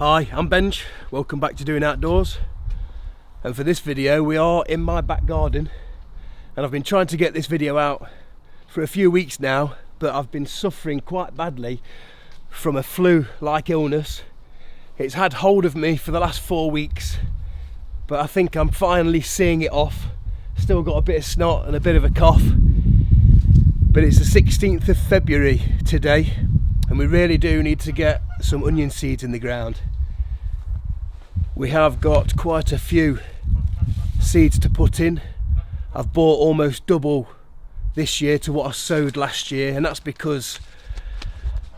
Hi, I'm Benj, welcome back to Doing Outdoors, and for this video we are in my back garden, and I've been trying to get this video out for a few weeks now, but I've been suffering quite badly from a flu-like illness. It's had hold of me for the last 4 weeks, but I think I'm finally seeing it off. Still got a bit of snot and a bit of a cough, but it's the 16th of February today, and we really do need to get some onion seeds in the ground. We have got quite a few seeds to put in. I've bought almost double this year to what I sowed last year, and that's because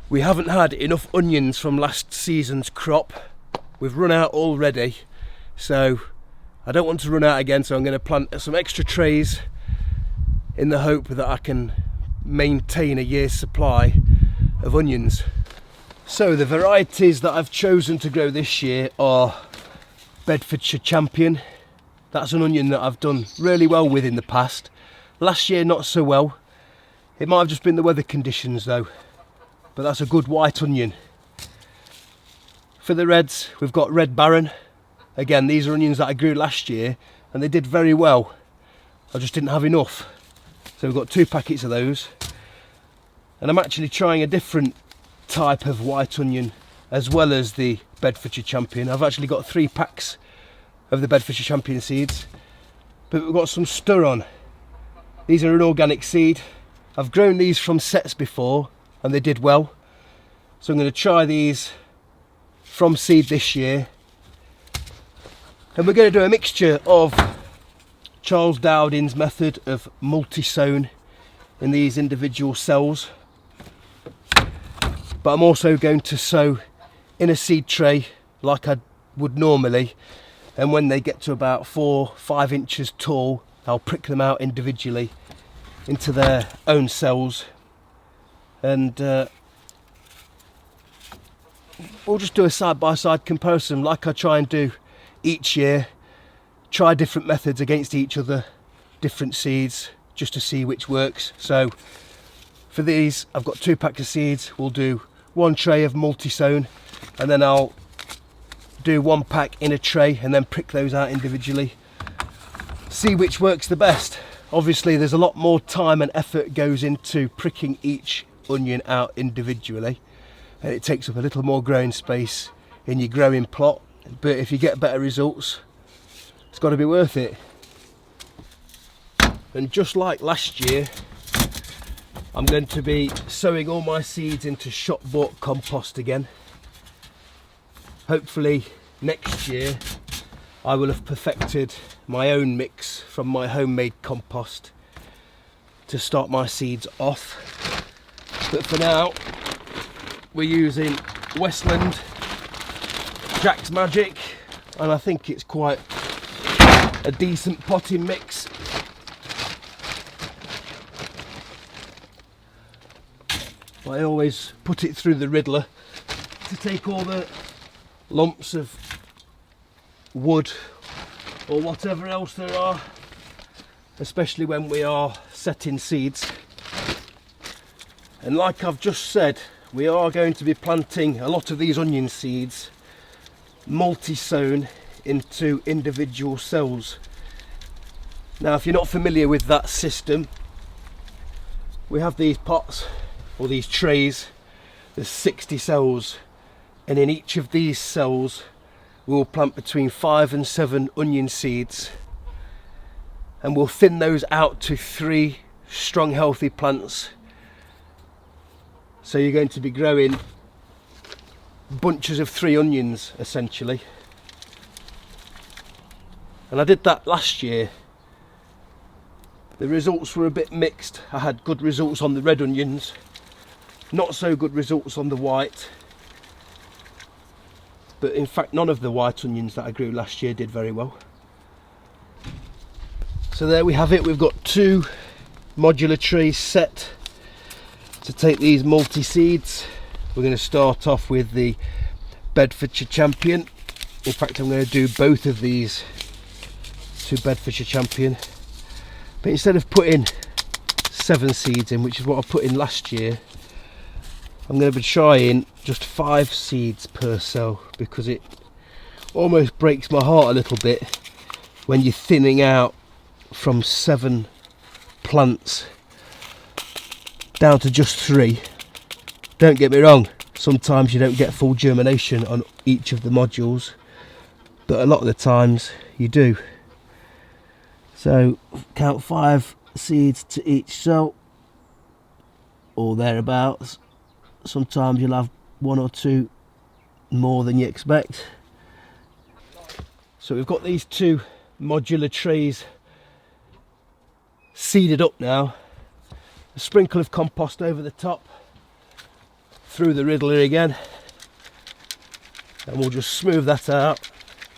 we haven't had enough onions from last season's crop. We've run out already, so I don't want to run out again, so I'm going to plant some extra trays in the hope that I can maintain a year's supply of onions. So the varieties that I've chosen to grow this year are Bedfordshire Champion. That's an onion that I've done really well with in the past. Last year not so well. It might have just been the weather conditions though, but that's a good white onion. For the reds we've got Red Baron. Again, these are onions that I grew last year and they did very well. I just didn't have enough, so we've got 2 packets of those. And I'm actually trying a different type of white onion as well as the Bedfordshire Champion. I've actually got 3 packs of the Bedfordshire Champion seeds, but we've got some Stir On. These are an organic seed. I've grown these from sets before and they did well, so I'm going to try these from seed this year, and we're going to do a mixture of Charles Dowding's method of multi-sown in these individual cells, but I'm also going to sow in a seed tray like I would normally, and when they get to about 4-5 inches tall I'll prick them out individually into their own cells, and we'll just do a side-by-side comparison like I try and do each year. Try different methods against each other, different seeds, just to see which works. So for these I've got 2 packs of seeds. We'll do 1 tray of multi-sown, and then I'll do 1 pack in a tray and then prick those out individually. See which works the best. Obviously there's a lot more time and effort goes into pricking each onion out individually, and it takes up a little more growing space in your growing plot, but if you get better results it's got to be worth it. And just like last year, I'm going to be sowing all my seeds into shop bought compost again. Hopefully next year I will have perfected my own mix from my homemade compost to start my seeds off. But for now we're using Westland Jack's Magic, and I think it's quite a decent potting mix. I always put it through the riddler to take all the lumps of wood or whatever else there are, especially when we are setting seeds. And like I've just said, we are going to be planting a lot of these onion seeds multi-sown into individual cells. Now if you're not familiar with that system, we have these pots or these trays. There's 60 cells, and in each of these cells we'll plant between 5 and 7 onion seeds, and we'll thin those out to 3 strong healthy plants. So you're going to be growing bunches of 3 onions essentially. And I did that last year. The results were a bit mixed. I had good results on the red onions, not so good results on the white, but in fact none of the white onions that I grew last year did very well. So there we have it. We've got 2 modular trays set to take these multi-seeds. We're going to start off with the Bedfordshire Champion. In fact I'm going to do both of these to Bedfordshire Champion, but instead of putting 7 seeds in, which is what I put in last year, I'm going to be trying just 5 seeds per cell, because it almost breaks my heart a little bit when you're thinning out from 7 plants down to just 3. Don't get me wrong, sometimes you don't get full germination on each of the modules, but a lot of the times you do. So count 5 seeds to each cell, or thereabouts. Sometimes you'll have 1 or 2 more than you expect. So we've got these 2 modular trays seeded up now. A sprinkle of compost over the top, through the riddler again, and we'll just smooth that out,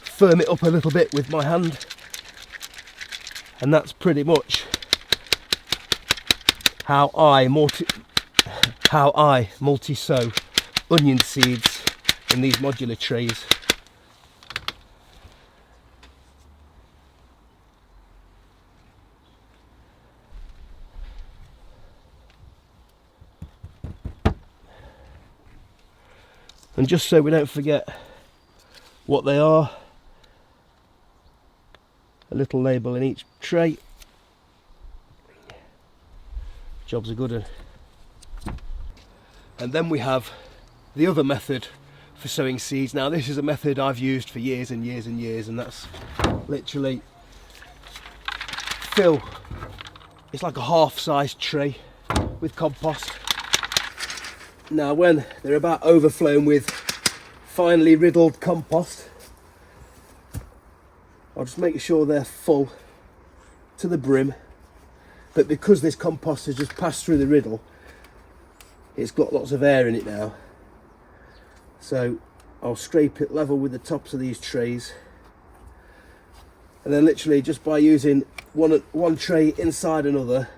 firm it up a little bit with my hand, and that's pretty much how I multi-sow onion seeds in these modular trays. And just so we don't forget what they are, a little label in each tray. Job's a good one. And then we have the other method for sowing seeds. Now this is a method I've used for years and years and years, and that's literally fill, it's like a half-sized tray with compost. Now when they're about overflown with finely riddled compost, I'll just make sure they're full to the brim, but because this compost has just passed through the riddle, it's got lots of air in it now. So I'll scrape it level with the tops of these trays, and then literally just by using one tray inside another,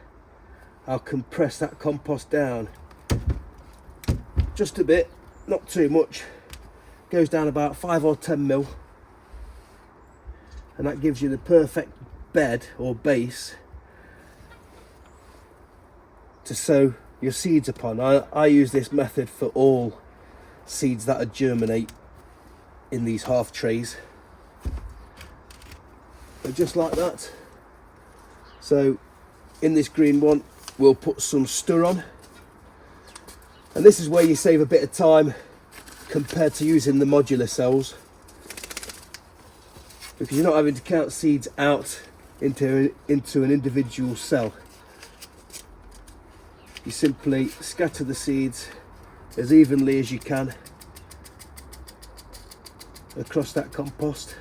I'll compress that compost down just a bit, not too much. Goes down about 5 or 10 mil, and that gives you the perfect bed or base to sow your seeds upon. I use this method for all seeds that would germinate in these half trays, but just like that. So in this green one we'll put some stir on, and this is where you save a bit of time compared to using the modular cells, because you're not having to count seeds out into an individual cell. You simply scatter the seeds as evenly as you can across that compost.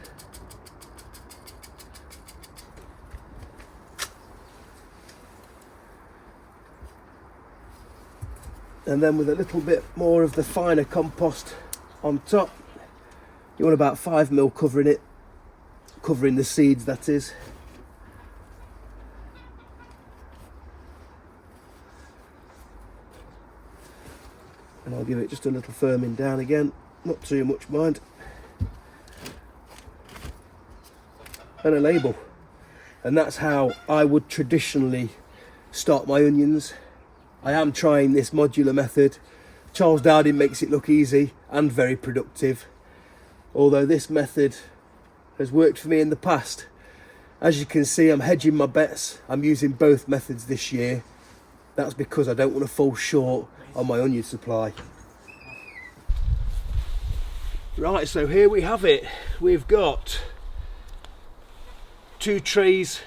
And then with a little bit more of the finer compost on top, you want about 5 mil covering it, covering the seeds, that is. And I'll give it just a little firming down again, not too much mind. And a label. And that's how I would traditionally start my onions. I am trying this modular method. Charles Dowding makes it look easy and very productive, although this method has worked for me in the past. As you can see, I'm hedging my bets. I'm using both methods this year. That's because I don't want to fall short on my onion supply. Right, so here we have it. We've got 2 trays,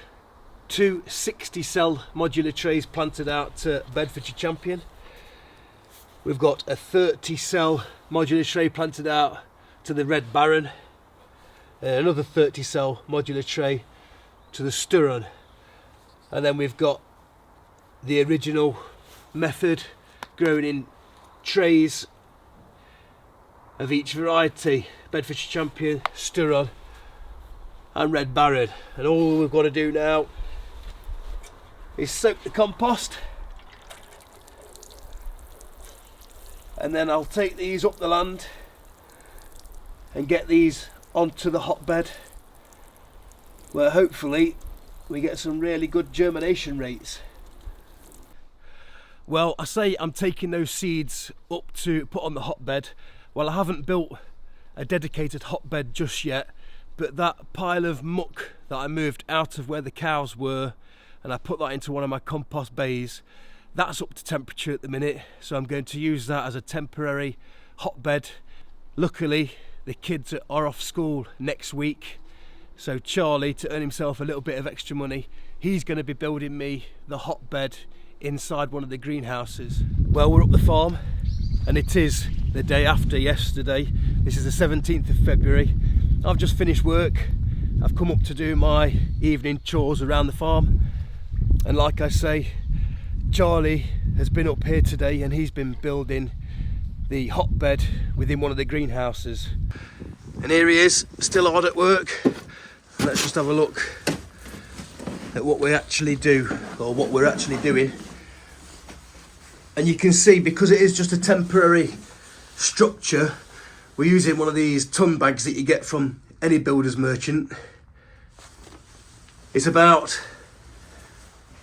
2 60-cell modular trays planted out to Bedfordshire Champion. We've got a 30-cell modular tray planted out to the Red Baron, and another 30-cell modular tray to the Sturon, and then we've got the original method growing in trays of each variety: Bedfordshire Champion, Sturon and Red Baron. And all we've got to do now is soak the compost, and then I'll take these up the land and get these onto the hotbed, where hopefully we get some really good germination rates. Well, I say I'm taking those seeds up to put on the hotbed. Well, I haven't built a dedicated hotbed just yet, but that pile of muck that I moved out of where the cows were and I put that into one of my compost bays, that's up to temperature at the minute, so I'm going to use that as a temporary hotbed. Luckily the kids are off school next week, so Charlie, to earn himself a little bit of extra money, he's going to be building me the hotbed inside one of the greenhouses. Well, we're up the farm and it is the day after yesterday. This is the 17th of February. I've just finished work. I've come up to do my evening chores around the farm, and like I say, Charlie has been up here today and he's been building the hotbed within one of the greenhouses. And here he is, still hard at work. Let's just have a look at what we actually do, or what we're actually doing. And you can see, because it is just a temporary structure, we're using one of these ton bags that you get from any builder's merchant. It's about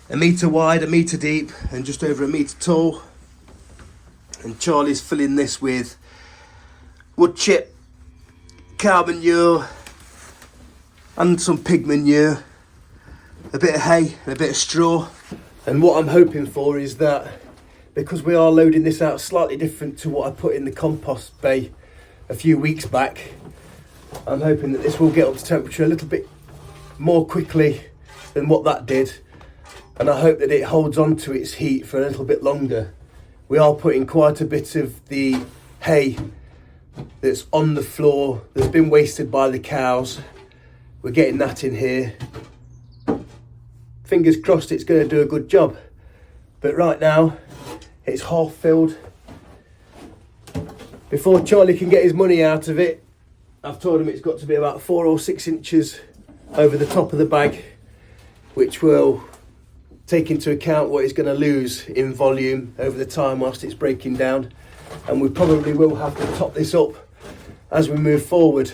a metre wide, a metre deep, and just over a metre tall. And Charlie's filling this with wood chip, cow manure, and some pig manure, a bit of hay and a bit of straw. And what I'm hoping for is that, because we are loading this out slightly different to what I put in the compost bay a few weeks back, I'm hoping that this will get up to temperature a little bit more quickly than what that did. And I hope that it holds on to its heat for a little bit longer. We are putting quite a bit of the hay that's on the floor, that's been wasted by the cows. We're getting that in here. Fingers crossed it's going to do a good job. But right now, it's half filled. Before Charlie can get his money out of it, I've told him it's got to be about 4 or 6 inches over the top of the bag, which will take into account what it's going to lose in volume over the time whilst it's breaking down. And we probably will have to top this up as we move forward.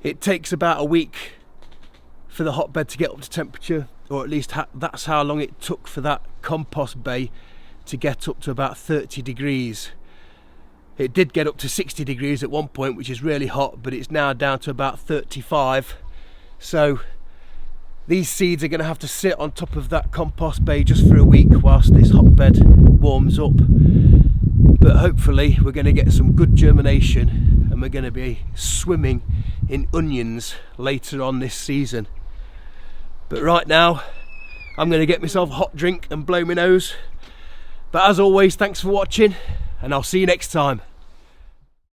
It takes about a week for the hotbed to get up to temperature, or at least that's how long it took for that compost bay to get up to about 30 degrees. It did get up to 60 degrees at one point, which is really hot, but it's now down to about 35. So these seeds are going to have to sit on top of that compost bay just for a week whilst this hotbed warms up. But hopefully we're going to get some good germination and we're going to be swimming in onions later on this season. But right now I'm going to get myself a hot drink and blow my nose. But as always, thanks for watching, and I'll see you next time.